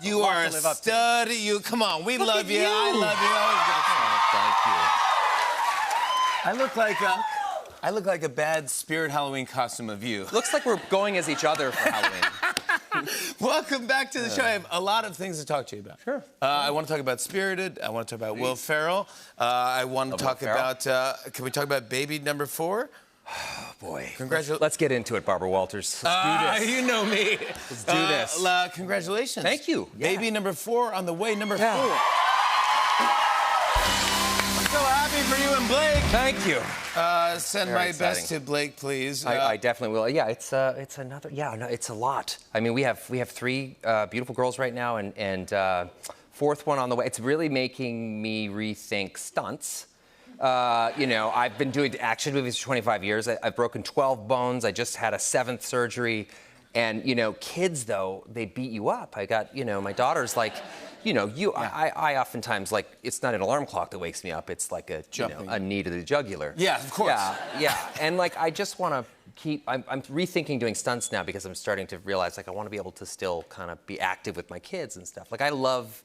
You are a stud. You come on. We love you. I love you. Oh, thank you. I look like a bad Spirit Halloween costume of you. Looks like we're going as each other for Halloween. Welcome back to the show. I have a lot of things to talk to you about. Sure. I want to talk about Spirited. I want to talk about Will Ferrell. I want to talk about. Can we talk about baby number 4? Oh, boy. Congratulations. Let's get into it, Barbara Walters. Let's do this. You know me. Let's do this. Congratulations. Thank you. Baby number 4 on the way. Number 4. I'm so happy for you and Blake. Thank you. Send Very my exciting. best to Blake, please. I definitely will. Yeah, it's another. Yeah, no, it's a lot. I mean, we have 3 beautiful girls right now, and 4th one on the way. It's really making me rethink stunts. You know, I've been doing action movies for 25 years. I've broken 12 bones. I just had a 7th surgery. And, you know, kids, though, they beat you up. I got, you know, my daughter's like, you know, I oftentimes, like, it's not an alarm clock that wakes me up. It's like a, you know, a knee to the jugular. Yeah, of course. Yeah. And, like, I just want to keep, I'm rethinking doing stunts now because I'm starting to realize, like, I want to be able to still kind of be active with my kids and stuff. Like, I love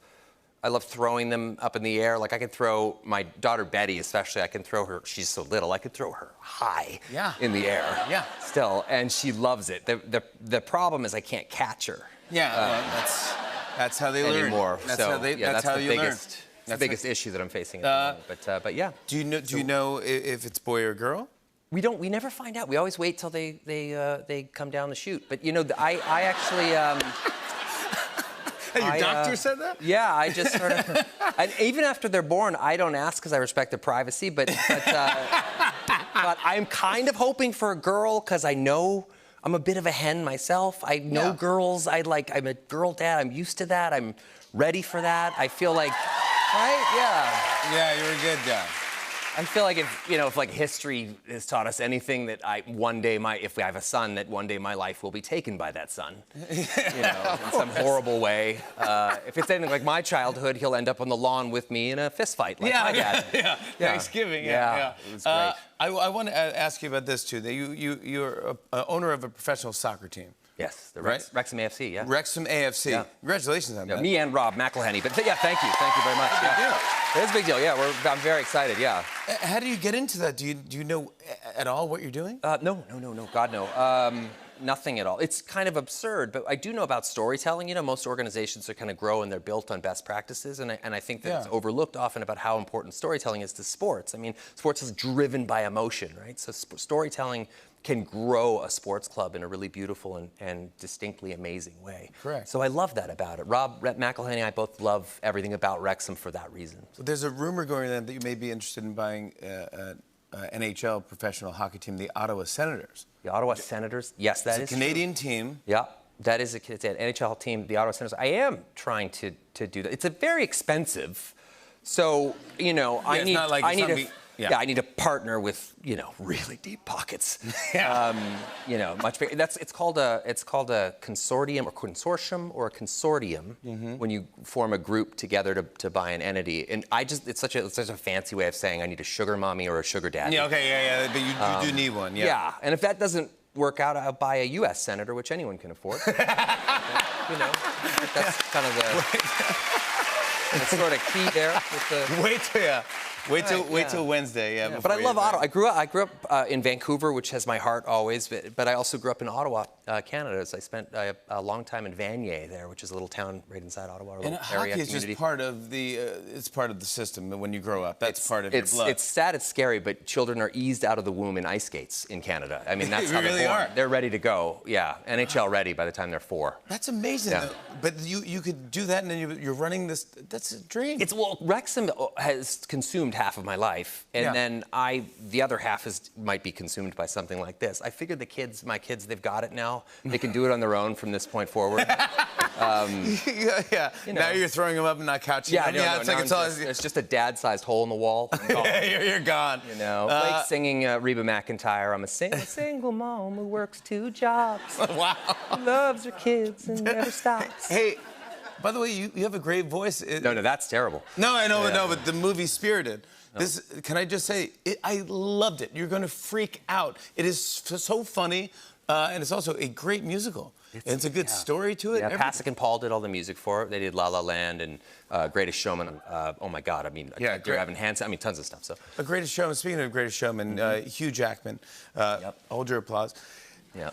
throwing them up in the air. Like, I could throw my daughter Betty, especially. I can throw her. She's so little. I could throw her high in the air. Yeah. Still, and she loves it. The problem is I can't catch her. Yeah. That's how they learn. Anymore. That's so how they. yeah, that's how the you biggest, learn. The biggest issue that I'm facing at the moment. But yeah. Do you know if it's boy or girl? We never find out. We always wait till they come down the chute. But you know, I actually. Your doctor said that? Yeah, I just sort of. And even after they're born, I don't ask because I respect their privacy. But I'm kind of hoping for a girl because I know I'm a bit of a hen myself. I know girls. I'm a girl dad. I'm used to that. I'm ready for that. I feel like, right? Yeah. Yeah, you're a good dad. I feel like if like history has taught us anything, that if I have a son, that one day my life will be taken by that son, you know, in some horrible way. If it's anything like my childhood, he'll end up on the lawn with me in a fist fight like my dad. Yeah. Thanksgiving. Yeah. It was great. I want to ask you about this too. That you're a owner of a professional soccer team. Yes, the Wrexham AFC, yeah. Wrexham AFC. Yeah. Congratulations on that. Me and Rob McElhenney. But yeah, thank you very much. Big deal. It is a big deal. Yeah, I'm very excited. Yeah. How do you get into that? Do you know at all what you're doing? No. God, no. Nothing at all. It's kind of absurd, but I do know about storytelling. You know, most organizations are kind of grow and they're built on best practices, and I think that it's overlooked often about how important storytelling is to sports. I mean, sports is driven by emotion, right? So storytelling can grow a sports club in a really beautiful and distinctly amazing way. Correct. So I love that about it. Rob McElhenney and I both love everything about Wrexham for that reason. So there's a rumor going on that you may be interested in buying NHL professional hockey team, the Ottawa Senators. The Ottawa Senators? Yes, that is It's a Canadian team. Yeah, that is it's an NHL team, the Ottawa Senators. I am trying to do that. It's a very expensive. So, you know, I need I need a partner with, you know, really deep pockets. You know, much bigger. It's called a consortium or a consortium when you form a group together to buy an entity. And it's such a fancy way of saying I need a sugar mommy or a sugar daddy. Yeah, okay, but you do need one. Yeah, and if that doesn't work out, I'll buy a U.S. senator, which anyone can afford. You know, that's kind of the sort of key there. With the, Wait till Wednesday. Yeah. But I love Ottawa. I grew up in Vancouver, which has my heart always. But I also grew up in Ottawa, Canada. So I spent a long time in Vanier there, which is a little town right inside Ottawa. And hockey is just part of it's part of the system. When you grow up, that's part of your blood. It's sad. It's scary. But children are eased out of the womb in ice skates in Canada. I mean, that's how really they're born. are. They're ready to go. Yeah, NHL ready by the time they're 4. That's amazing. Yeah. But you could do that, and then you're running this. That's a dream. Wrexham has consumed half of my life, and then the other half might be consumed by something like this. I figured my kids, they've got it now. They can do it on their own from this point forward. You know. Now you're throwing them up and not couching them. It's just a dad-sized hole in the wall. You're gone. You know, Blake singing Reba McEntire. I'm a single mom who works 2 jobs. Wow. Who loves her kids and never stops. Hey. By the way, you have a great voice. No, that's terrible. No, I know, but the movie Spirited. No. Can I just say, I loved it. You're going to freak out. It is so funny, and it's also a great musical. It's a good story to it. Yeah, Pasek and Paul did all the music for it. They did La La Land and Greatest Showman. Oh my God, I mean, Dear Evan Hansen. I mean, tons of stuff. So. A Greatest Showman. Speaking of Greatest Showman, Hugh Jackman. Hold your applause. Yeah.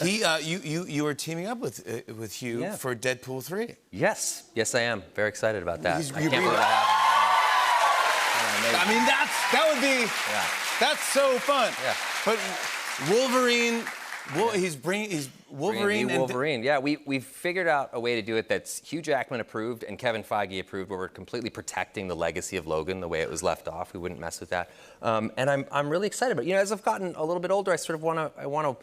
You were teaming up with Hugh for Deadpool 3. Yes, I am. Very excited about that. I can't believe that happened. I mean, that would be. Yeah. That's so fun. Yeah. But Wolverine. He's Wolverine. Wolverine. Yeah, we've figured out a way to do it that's Hugh Jackman approved and Kevin Feige approved, where we're completely protecting the legacy of Logan the way it was left off. We wouldn't mess with that. And I'm really excited. But as I've gotten a little bit older, I sort of want to.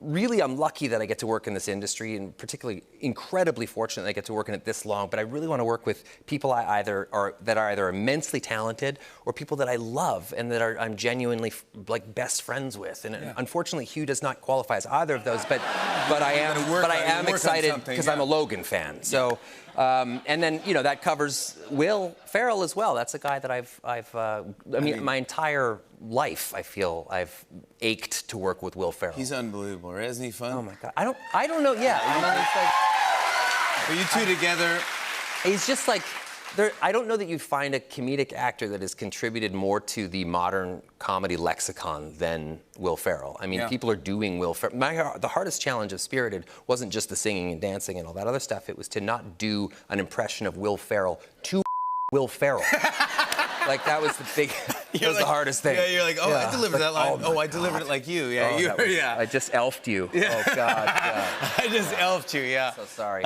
Really, I'm lucky that I get to work in this industry, and particularly incredibly fortunate that I get to work in it this long. But I really want to work with people that are either immensely talented or people that I love and that I'm genuinely like best friends with. And unfortunately, Hugh does not qualify as either of those. But I am excited because I'm a Logan fan. So. And then that covers Will Ferrell as well. That's a guy that I mean, my entire life I feel I've ached to work with Will Ferrell. He's unbelievable, right? Isn't he fun? Oh my God, I don't know. Yeah, Are you two together? He's just like. I don't know that you'd find a comedic actor that has contributed more to the modern comedy lexicon than Will Ferrell. I mean, people are doing Will Ferrell. The hardest challenge of Spirited wasn't just the singing and dancing and all that other stuff. It was to not do an impression of Will Ferrell to Will Ferrell. Like, that was the hardest thing. Yeah, you're like, I delivered that line. I delivered it like you. Yeah, I just elfed you. Yeah. Oh, God. Yeah. I just elfed you, So sorry.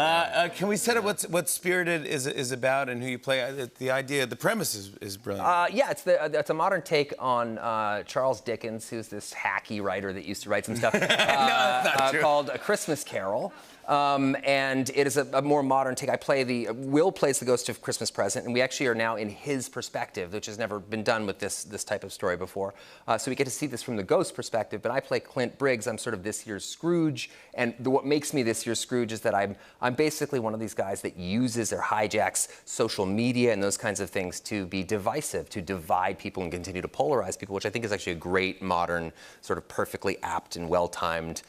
Can we set up what Spirited is about and who you play? The idea, the premise is brilliant. It's a modern take on Charles Dickens, who's this hacky writer that used to write some stuff called A Christmas Carol. And it is a more modern take. Will plays the ghost of Christmas Present, and we actually are now in his perspective, which has never been done with this type of story before. So we get to see this from the ghost perspective, but I play Clint Briggs. I'm sort of this year's Scrooge, and what makes me this year's Scrooge is that I'm basically one of these guys that uses or hijacks social media and those kinds of things to be divisive, to divide people and continue to polarize people, which I think is actually a great modern, sort of perfectly apt and well-timed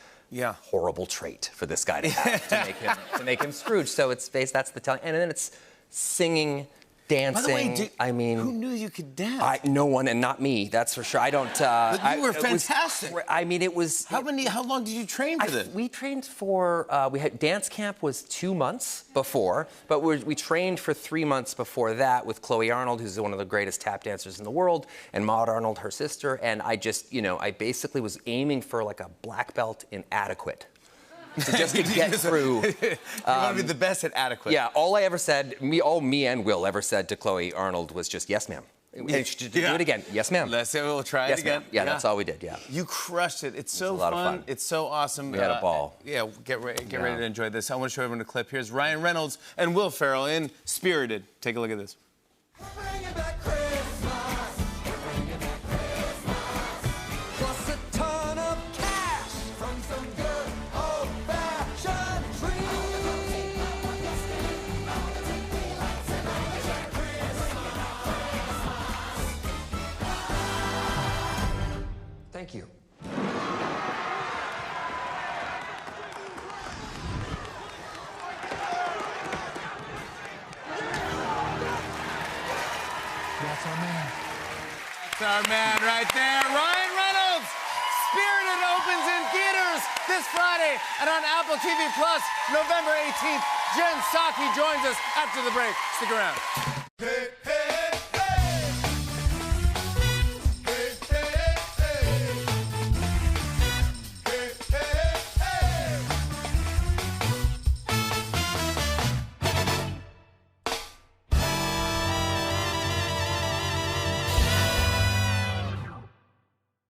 horrible trait for this guy to have to make him Scrooge. So that's the telling, and then it's singing, dancing. By the way, who knew you could dance? No one, and not me. That's for sure. I don't. But you were fantastic. It was. How long did you train for this? We trained for. We had dance camp was 2 months before, but we trained for 3 months before that with Chloe Arnold, who's one of the greatest tap dancers in the world, and Maud Arnold, her sister. And I just, I basically was aiming for like a black belt in adequate. To get through. You want to be the best at adequate. Yeah, all I ever said, all me and Will ever said to Chloe Arnold was just, yes, ma'am. Do it again. Yes, ma'am. We'll try it again. Yeah, that's all we did, You crushed it. It's so a lot of fun. It's so awesome. We had a ball. Get ready to enjoy this. I want to show everyone a clip. Here's Ryan Reynolds and Will Ferrell in Spirited. Take a look at this. Thank you. That's our man. That's our man right there, Ryan Reynolds. Spirited opens in theaters this Friday and on Apple TV Plus November 18th. Jen Psaki joins us after the break. Stick around.